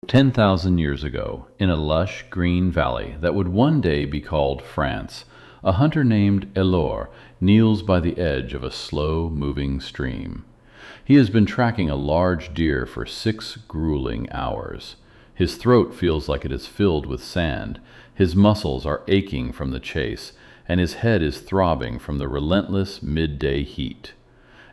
10,000 years ago, in a lush green valley that would one day be called France, a hunter named Elor kneels by the edge of a slow-moving stream. He has been tracking a large deer for 6 grueling hours. His throat feels like it is filled with sand, his muscles are aching from the chase, and his head is throbbing from the relentless midday heat.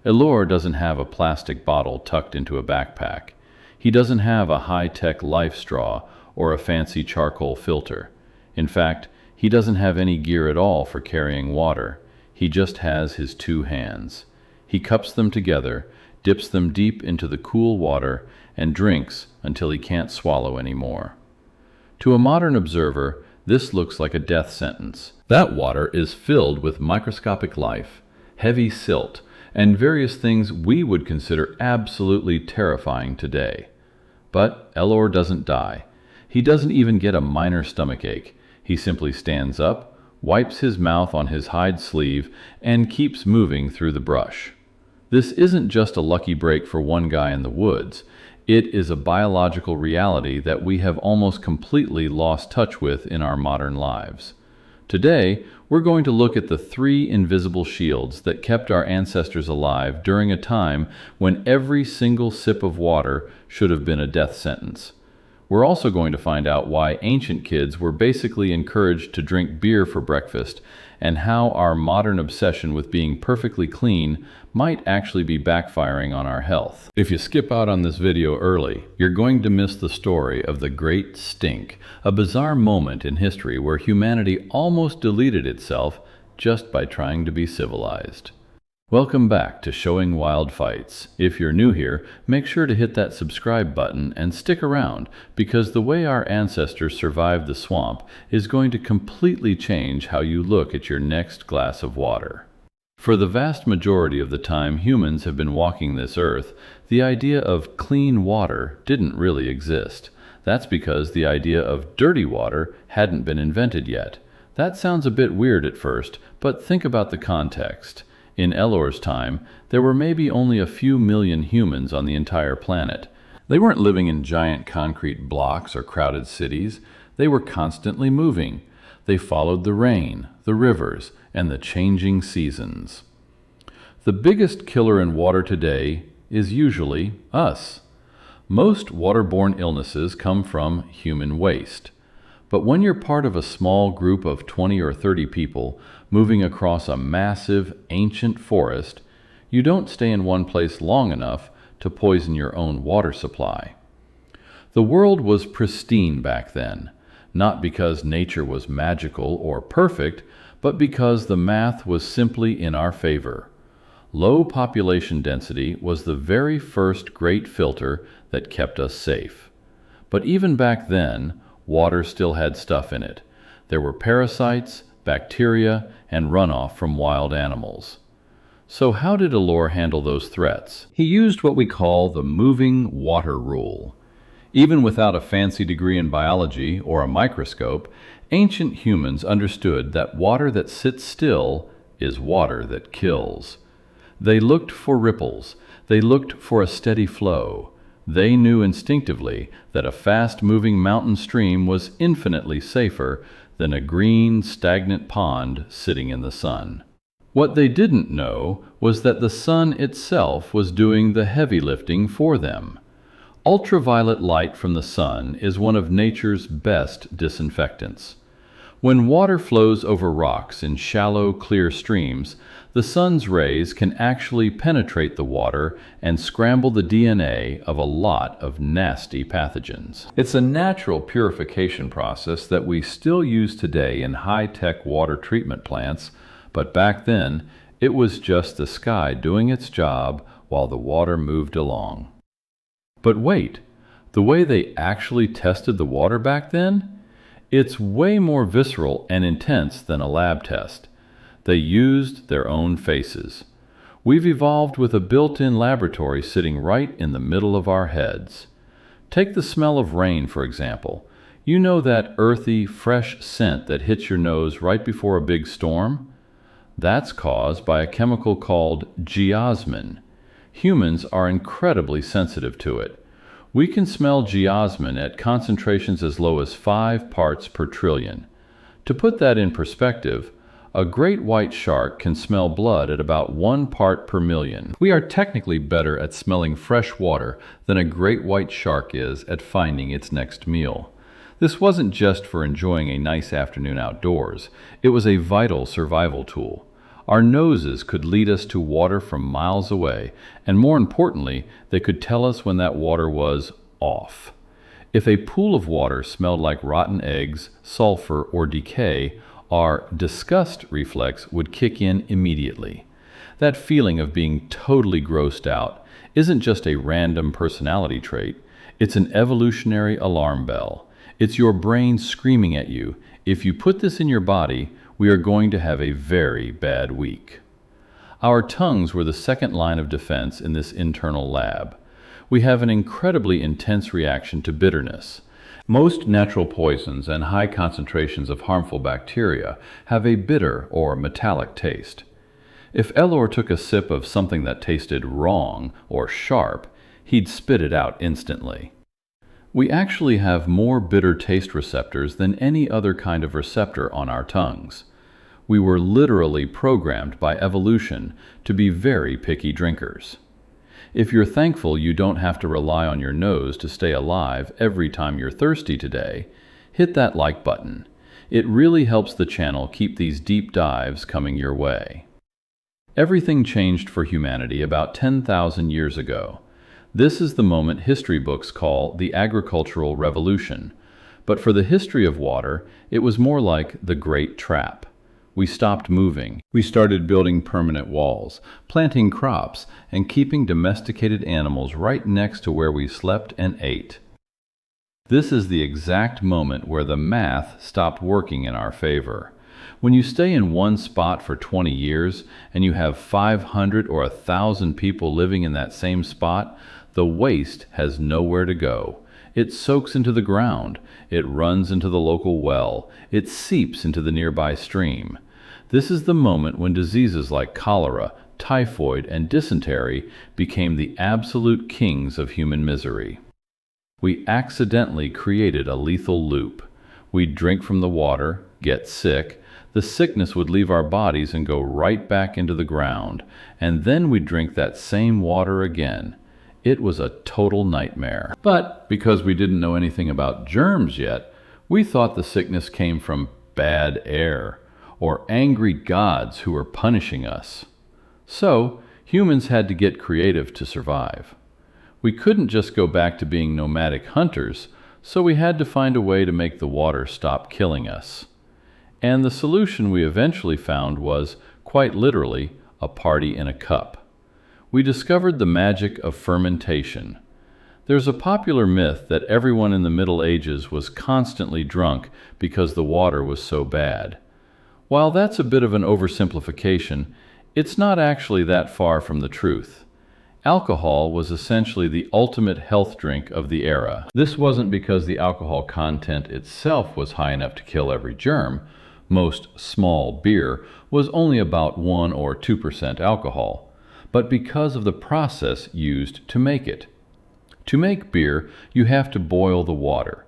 Elor doesn't have a plastic bottle tucked into a backpack. He doesn't have a high-tech life straw or a fancy charcoal filter. In fact, he doesn't have any gear at all for carrying water. He just has his 2 hands. He cups them together, dips them deep into the cool water, and drinks until he can't swallow any more. To a modern observer, this looks like a death sentence. That water is filled with microscopic life, heavy silt, and various things we would consider absolutely terrifying today. But Elor doesn't die. He doesn't even get a minor stomachache. He simply stands up, wipes his mouth on his hide sleeve, and keeps moving through the brush. This isn't just a lucky break for one guy in the woods. It is a biological reality that we have almost completely lost touch with in our modern lives. Today, we're going to look at the 3 invisible shields that kept our ancestors alive during a time when every single sip of water should have been a death sentence. We're also going to find out why ancient kids were basically encouraged to drink beer for breakfast, and how our modern obsession with being perfectly clean might actually be backfiring on our health. If you skip out on this video early, you're going to miss the story of the Great Stink, a bizarre moment in history where humanity almost deleted itself just by trying to be civilized. Welcome back to Showing Wild Fights. If you're new here, make sure to hit that subscribe button and stick around, because the way our ancestors survived the swamp is going to completely change how you look at your next glass of water. For the vast majority of the time humans have been walking this earth, the idea of clean water didn't really exist. That's because the idea of dirty water hadn't been invented yet. That sounds a bit weird at first, but think about the context. In Elor's time, there were maybe only a few million humans on the entire planet. They weren't living in giant concrete blocks or crowded cities. They were constantly moving. They followed the rain, the rivers, and the changing seasons. The biggest killer in water today is usually us. Most waterborne illnesses come from human waste. But when you're part of a small group of 20 or 30 people moving across a massive, ancient forest, you don't stay in one place long enough to poison your own water supply. The world was pristine back then, not because nature was magical or perfect, but because the math was simply in our favor. Low population density was the very first great filter that kept us safe. But even back then, water still had stuff in it. There were parasites, bacteria, and runoff from wild animals. So how did Elor handle those threats? He used what we call the moving water rule. Even without a fancy degree in biology or a microscope, ancient humans understood that water that sits still is water that kills. They looked for ripples. They looked for a steady flow. They knew instinctively that a fast-moving mountain stream was infinitely safer than a green, stagnant pond sitting in the sun. What they didn't know was that the sun itself was doing the heavy lifting for them. Ultraviolet light from the sun is one of nature's best disinfectants. When water flows over rocks in shallow, clear streams, the sun's rays can actually penetrate the water and scramble the DNA of a lot of nasty pathogens. It's a natural purification process that we still use today in high-tech water treatment plants, but back then, it was just the sky doing its job while the water moved along. But wait, the way they actually tested the water back then? It's way more visceral and intense than a lab test. They used their own faces. We've evolved with a built-in laboratory sitting right in the middle of our heads. Take the smell of rain, for example. You know that earthy, fresh scent that hits your nose right before a big storm? That's caused by a chemical called geosmin. Humans are incredibly sensitive to it. We can smell geosmin at concentrations as low as 5 parts per trillion. To put that in perspective, a great white shark can smell blood at about 1 part per million. We are technically better at smelling fresh water than a great white shark is at finding its next meal. This wasn't just for enjoying a nice afternoon outdoors. It was a vital survival tool. Our noses could lead us to water from miles away, and more importantly, they could tell us when that water was off. If a pool of water smelled like rotten eggs, sulfur, or decay, our disgust reflex would kick in immediately. That feeling of being totally grossed out isn't just a random personality trait, it's an evolutionary alarm bell. It's your brain screaming at you, if you put this in your body, we are going to have a very bad week. Our tongues were the second line of defense in this internal lab. We have an incredibly intense reaction to bitterness. Most natural poisons and high concentrations of harmful bacteria have a bitter or metallic taste. If Elor took a sip of something that tasted wrong or sharp, he'd spit it out instantly. We actually have more bitter taste receptors than any other kind of receptor on our tongues. We were literally programmed by evolution to be very picky drinkers. If you're thankful you don't have to rely on your nose to stay alive every time you're thirsty today, hit that like button. It really helps the channel keep these deep dives coming your way. Everything changed for humanity about 10,000 years ago. This is the moment history books call the agricultural revolution. But for the history of water, it was more like the Great Trap. We stopped moving. We started building permanent walls, planting crops, and keeping domesticated animals right next to where we slept and ate. This is the exact moment where the math stopped working in our favor. When you stay in one spot for 20 years and you have 500 or 1,000 people living in that same spot, the waste has nowhere to go. It soaks into the ground, it runs into the local well, it seeps into the nearby stream. This is the moment when diseases like cholera, typhoid, and dysentery became the absolute kings of human misery. We accidentally created a lethal loop. We'd drink from the water, get sick, the sickness would leave our bodies and go right back into the ground, and then we'd drink that same water again. It was a total nightmare. But because we didn't know anything about germs yet, we thought the sickness came from bad air or angry gods who were punishing us. So, humans had to get creative to survive. We couldn't just go back to being nomadic hunters, so we had to find a way to make the water stop killing us. And the solution we eventually found was, quite literally, a party in a cup. We discovered the magic of fermentation. There's a popular myth that everyone in the Middle Ages was constantly drunk because the water was so bad. While that's a bit of an oversimplification, it's not actually that far from the truth. Alcohol was essentially the ultimate health drink of the era. This wasn't because the alcohol content itself was high enough to kill every germ. Most small beer was only about 1 or 2% alcohol. But because of the process used to make it. To make beer, you have to boil the water.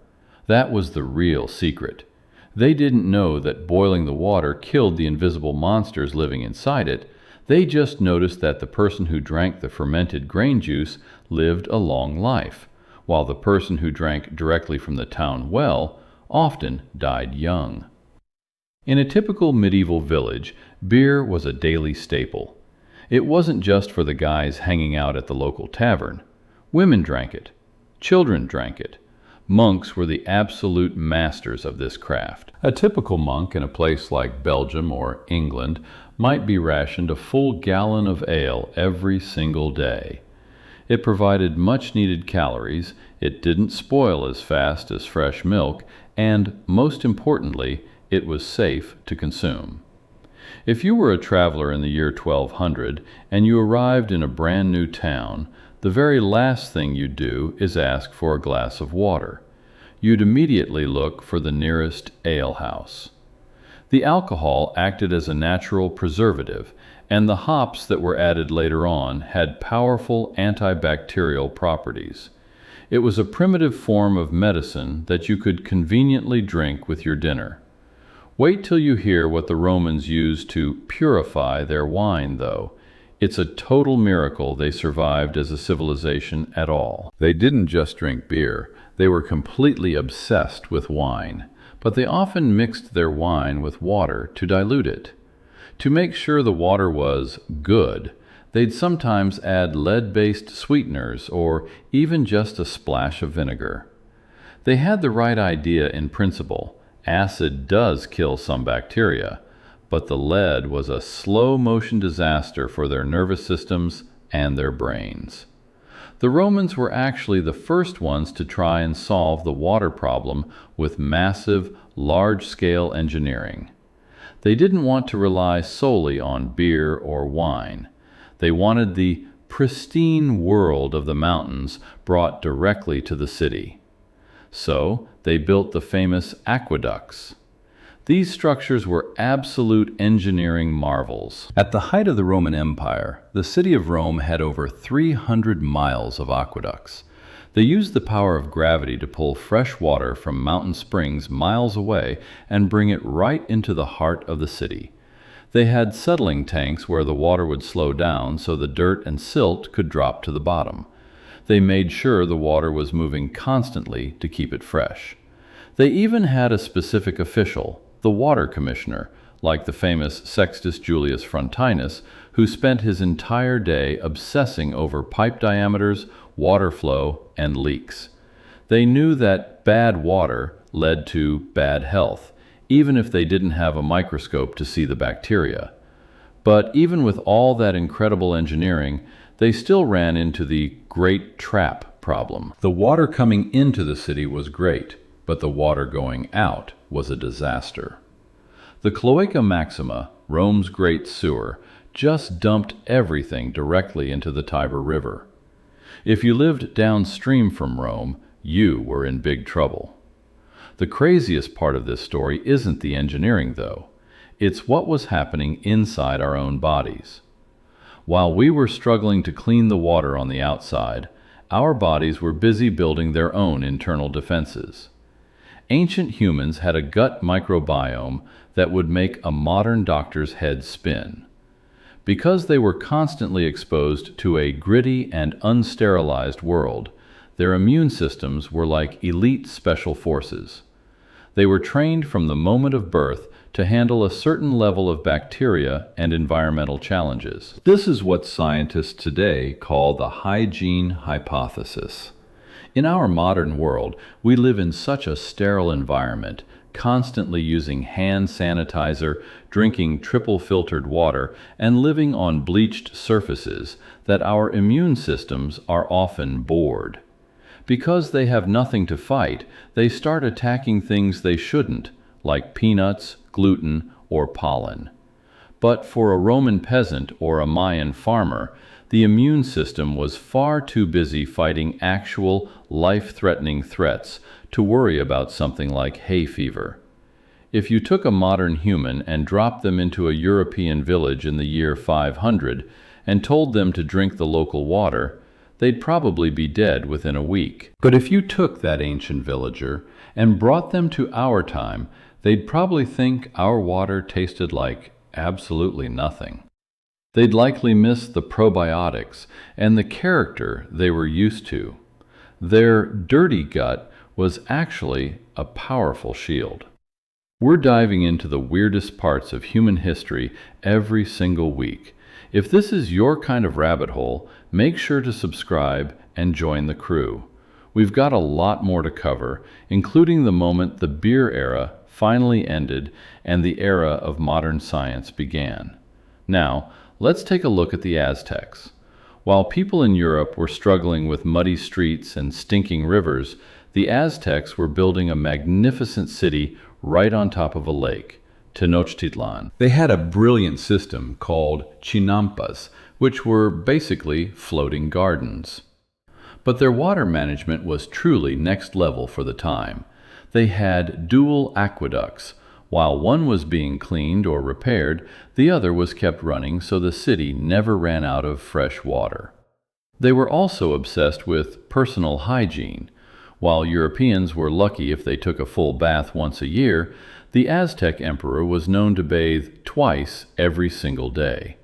That was the real secret. They didn't know that boiling the water killed the invisible monsters living inside it. They just noticed that the person who drank the fermented grain juice lived a long life, while the person who drank directly from the town well often died young. In a typical medieval village, beer was a daily staple. It wasn't just for the guys hanging out at the local tavern. Women drank it. Children drank it. Monks were the absolute masters of this craft. A typical monk in a place like Belgium or England might be rationed a full gallon of ale every single day. It provided much-needed calories, it didn't spoil as fast as fresh milk, and, most importantly, it was safe to consume. If you were a traveler in the year 1200 and you arrived in a brand new town, the very last thing you'd do is ask for a glass of water. You'd immediately look for the nearest alehouse. The alcohol acted as a natural preservative, and the hops that were added later on had powerful antibacterial properties. It was a primitive form of medicine that you could conveniently drink with your dinner. Wait till you hear what the Romans used to purify their wine, though. It's a total miracle they survived as a civilization at all. They didn't just drink beer, they were completely obsessed with wine. But they often mixed their wine with water to dilute it. To make sure the water was good, they'd sometimes add lead-based sweeteners or even just a splash of vinegar. They had the right idea in principle. Acid does kill some bacteria, but the lead was a slow-motion disaster for their nervous systems and their brains. The Romans were actually the first ones to try and solve the water problem with massive, large-scale engineering. They didn't want to rely solely on beer or wine. They wanted the pristine world of the mountains brought directly to the city. So they built the famous aqueducts. These structures were absolute engineering marvels. At the height of the Roman Empire, the city of Rome had over 300 miles of aqueducts. They used the power of gravity to pull fresh water from mountain springs miles away and bring it right into the heart of the city. They had settling tanks where the water would slow down so the dirt and silt could drop to the bottom. They made sure the water was moving constantly to keep it fresh. They even had a specific official, the water commissioner, like the famous Sextus Julius Frontinus, who spent his entire day obsessing over pipe diameters, water flow, and leaks. They knew that bad water led to bad health, even if they didn't have a microscope to see the bacteria. But even with all that incredible engineering, they still ran into the Great Trap problem. The water coming into the city was great, but the water going out was a disaster. The Cloaca Maxima, Rome's great sewer, just dumped everything directly into the Tiber River. If you lived downstream from Rome, you were in big trouble. The craziest part of this story isn't the engineering, though. It's what was happening inside our own bodies. While we were struggling to clean the water on the outside, our bodies were busy building their own internal defenses. Ancient humans had a gut microbiome that would make a modern doctor's head spin. Because they were constantly exposed to a gritty and unsterilized world, their immune systems were like elite special forces. They were trained from the moment of birth to handle a certain level of bacteria and environmental challenges. This is what scientists today call the hygiene hypothesis. In our modern world, we live in such a sterile environment, constantly using hand sanitizer, drinking triple-filtered water, and living on bleached surfaces, that our immune systems are often bored. Because they have nothing to fight, they start attacking things they shouldn't, like peanuts, gluten, or pollen. But for a Roman peasant or a Mayan farmer, the immune system was far too busy fighting actual, life-threatening threats to worry about something like hay fever. If you took a modern human and dropped them into a European village in the year 500 and told them to drink the local water, they'd probably be dead within a week. But if you took that ancient villager and brought them to our time, they'd probably think our water tasted like absolutely nothing. They'd likely miss the probiotics and the character they were used to. Their dirty gut was actually a powerful shield. We're diving into the weirdest parts of human history every single week. If this is your kind of rabbit hole, make sure to subscribe and join the crew. We've got a lot more to cover, including the moment the beer era finally ended and the era of modern science began. Now, let's take a look at the Aztecs. While people in Europe were struggling with muddy streets and stinking rivers, the Aztecs were building a magnificent city right on top of a lake, Tenochtitlan. They had a brilliant system called chinampas, which were basically floating gardens. But their water management was truly next level for the time. They had dual aqueducts. While one was being cleaned or repaired, the other was kept running so the city never ran out of fresh water. They were also obsessed with personal hygiene. While Europeans were lucky if they took a full bath once a year, the Aztec emperor was known to bathe twice every single day.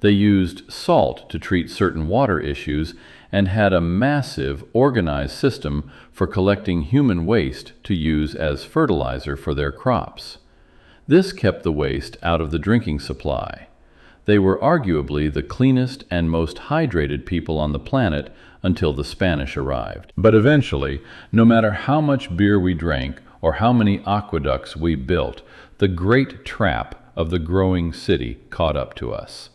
They used salt to treat certain water issues and had a massive, organized system for collecting human waste to use as fertilizer for their crops. This kept the waste out of the drinking supply. They were arguably the cleanest and most hydrated people on the planet until the Spanish arrived. But eventually, no matter how much beer we drank or how many aqueducts we built, the great trap of the growing city caught up to us.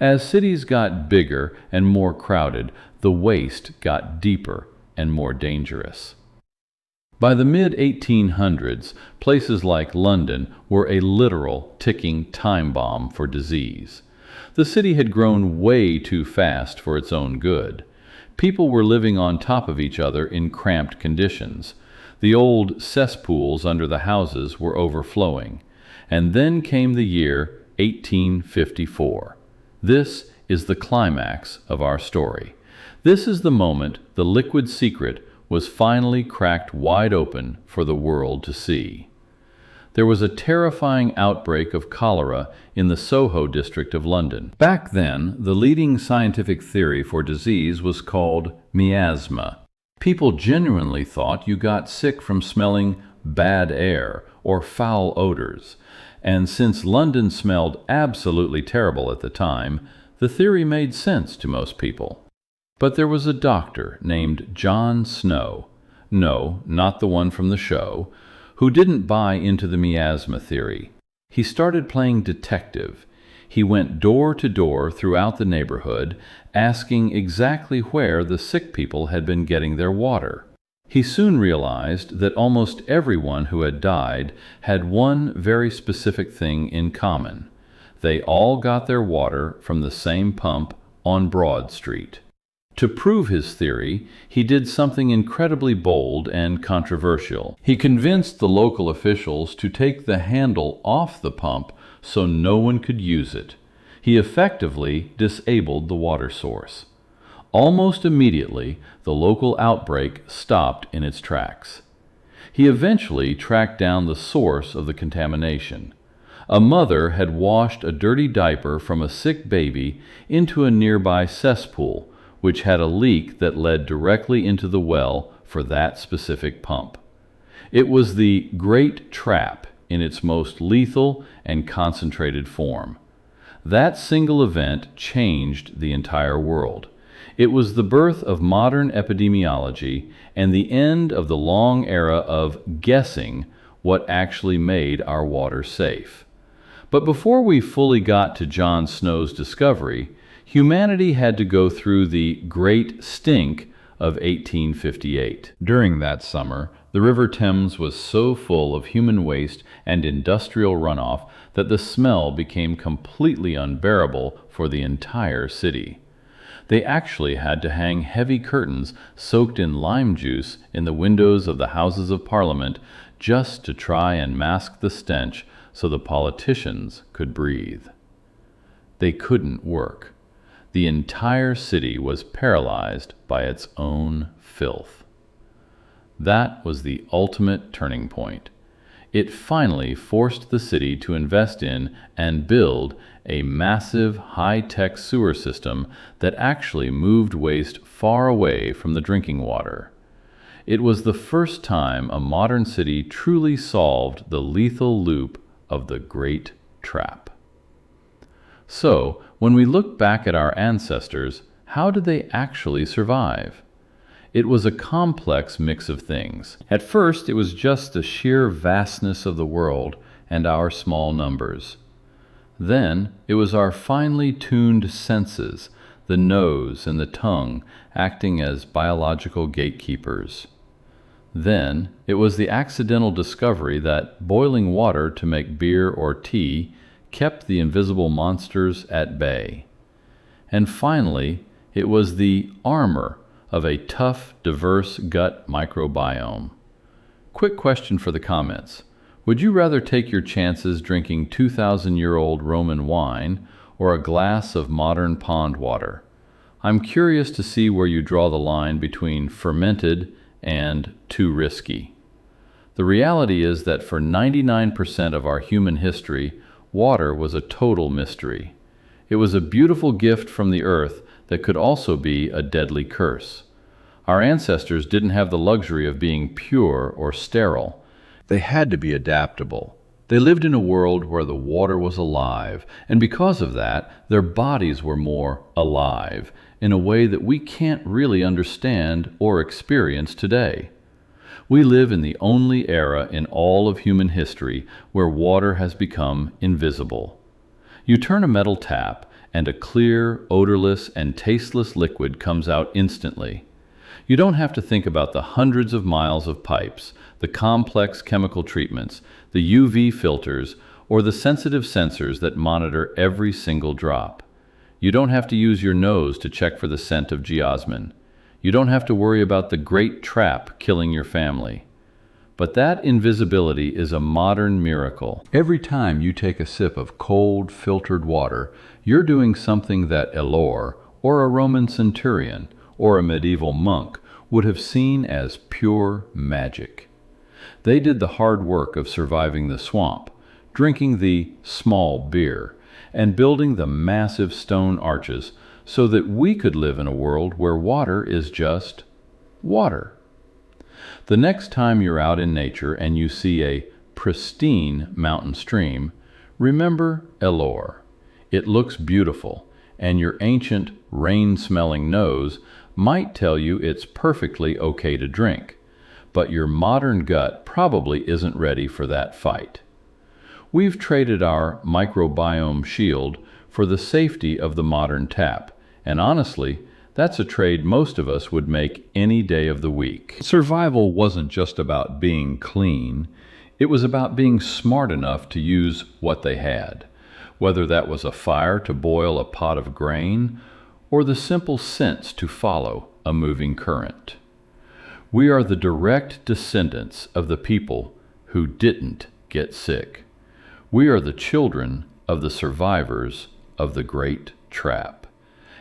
As cities got bigger and more crowded, the waste got deeper and more dangerous. By the mid-1800s, places like London were a literal ticking time bomb for disease. The city had grown way too fast for its own good. People were living on top of each other in cramped conditions. The old cesspools under the houses were overflowing. And then came the year 1854. This is the climax of our story. This is the moment the liquid secret was finally cracked wide open for the world to see. There was a terrifying outbreak of cholera in the Soho district of London. Back then, the leading scientific theory for disease was called miasma. People genuinely thought you got sick from smelling bad air or foul odors. And since London smelled absolutely terrible at the time, the theory made sense to most people. But there was a doctor named John Snow, no, not the one from the show, who didn't buy into the miasma theory. He started playing detective. He went door to door throughout the neighborhood, asking exactly where the sick people had been getting their water. He soon realized that almost everyone who had died had one very specific thing in common. They all got their water from the same pump on Broad Street. To prove his theory, he did something incredibly bold and controversial. He convinced the local officials to take the handle off the pump so no one could use it. He effectively disabled the water source. Almost immediately, the local outbreak stopped in its tracks. He eventually tracked down the source of the contamination. A mother had washed a dirty diaper from a sick baby into a nearby cesspool, which had a leak that led directly into the well for that specific pump. It was the Great Trap in its most lethal and concentrated form. That single event changed the entire world. It was the birth of modern epidemiology and the end of the long era of guessing what actually made our water safe. But before we fully got to John Snow's discovery, humanity had to go through the Great Stink of 1858. During that summer, the River Thames was so full of human waste and industrial runoff that the smell became completely unbearable for the entire city. They actually had to hang heavy curtains soaked in lime juice in the windows of the Houses of Parliament just to try and mask the stench so the politicians could breathe. They couldn't work. The entire city was paralyzed by its own filth. That was the ultimate turning point. It finally forced the city to invest in and build a massive high-tech sewer system that actually moved waste far away from the drinking water. It was the first time a modern city truly solved the lethal loop of the Great Trap. So, when we look back at our ancestors, how did they actually survive? It was a complex mix of things. At first, it was just the sheer vastness of the world and our small numbers. Then, it was our finely tuned senses, the nose and the tongue, acting as biological gatekeepers. Then, it was the accidental discovery that boiling water to make beer or tea kept the invisible monsters at bay. And finally, it was the armor of a tough, diverse gut microbiome. Quick question for the comments. Would you rather take your chances drinking 2,000-year-old Roman wine or a glass of modern pond water? I'm curious to see where you draw the line between fermented and too risky. The reality is that for 99% of our human history, water was a total mystery. It was a beautiful gift from the earth that could also be a deadly curse. Our ancestors didn't have the luxury of being pure or sterile. They had to be adaptable. They lived in a world where the water was alive, and because of that, their bodies were more alive in a way that we can't really understand or experience today. We live in the only era in all of human history where water has become invisible. You turn a metal tap, and a clear, odorless, and tasteless liquid comes out instantly. You don't have to think about the hundreds of miles of pipes, the complex chemical treatments, the UV filters, or the sensitive sensors that monitor every single drop. You don't have to use your nose to check for the scent of geosmin. You don't have to worry about the great trap killing your family. But that invisibility is a modern miracle. Every time you take a sip of cold, filtered water, you're doing something that Elor, or a Roman centurion, or a medieval monk would have seen as pure magic. They did the hard work of surviving the swamp, drinking the small beer, and building the massive stone arches so that we could live in a world where water is just water. The next time you're out in nature and you see a pristine mountain stream, remember Elor. It looks beautiful, and your ancient, rain-smelling nose might tell you it's perfectly okay to drink, but your modern gut probably isn't ready for that fight. We've traded our microbiome shield for the safety of the modern tap, and honestly, that's a trade most of us would make any day of the week. Survival wasn't just about being clean, it was about being smart enough to use what they had, whether that was a fire to boil a pot of grain, or the simple sense to follow a moving current. We are the direct descendants of the people who didn't get sick. We are the children of the survivors of the Great Trap.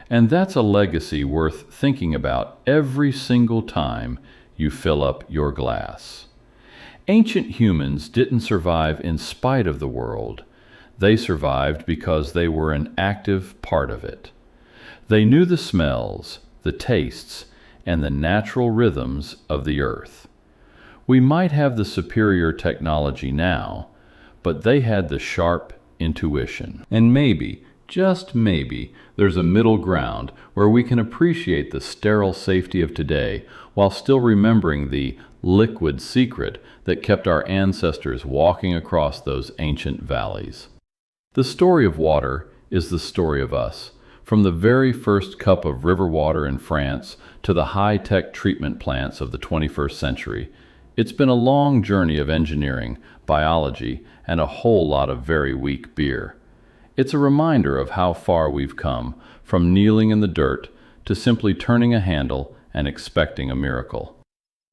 And that's a legacy worth thinking about every single time you fill up your glass. Ancient humans didn't survive in spite of the world. They survived because they were an active part of it. They knew the smells, the tastes, and the natural rhythms of the earth. We might have the superior technology now, but they had the sharp intuition. And maybe, just maybe, there's a middle ground where we can appreciate the sterile safety of today while still remembering the liquid secret that kept our ancestors walking across those ancient valleys. The story of water is the story of us. From the very first cup of river water in France to the high-tech treatment plants of the 21st century, it's been a long journey of engineering, biology, and a whole lot of very weak beer. It's a reminder of how far we've come, from kneeling in the dirt to simply turning a handle and expecting a miracle.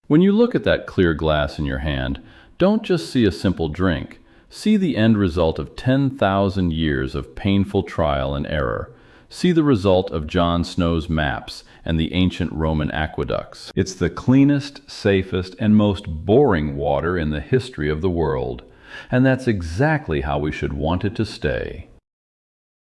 When you look at that clear glass in your hand, don't just see a simple drink. See the end result of 10,000 years of painful trial and error. See the result of Jon Snow's maps and the ancient Roman aqueducts. It's the cleanest, safest, and most boring water in the history of the world. And that's exactly how we should want it to stay.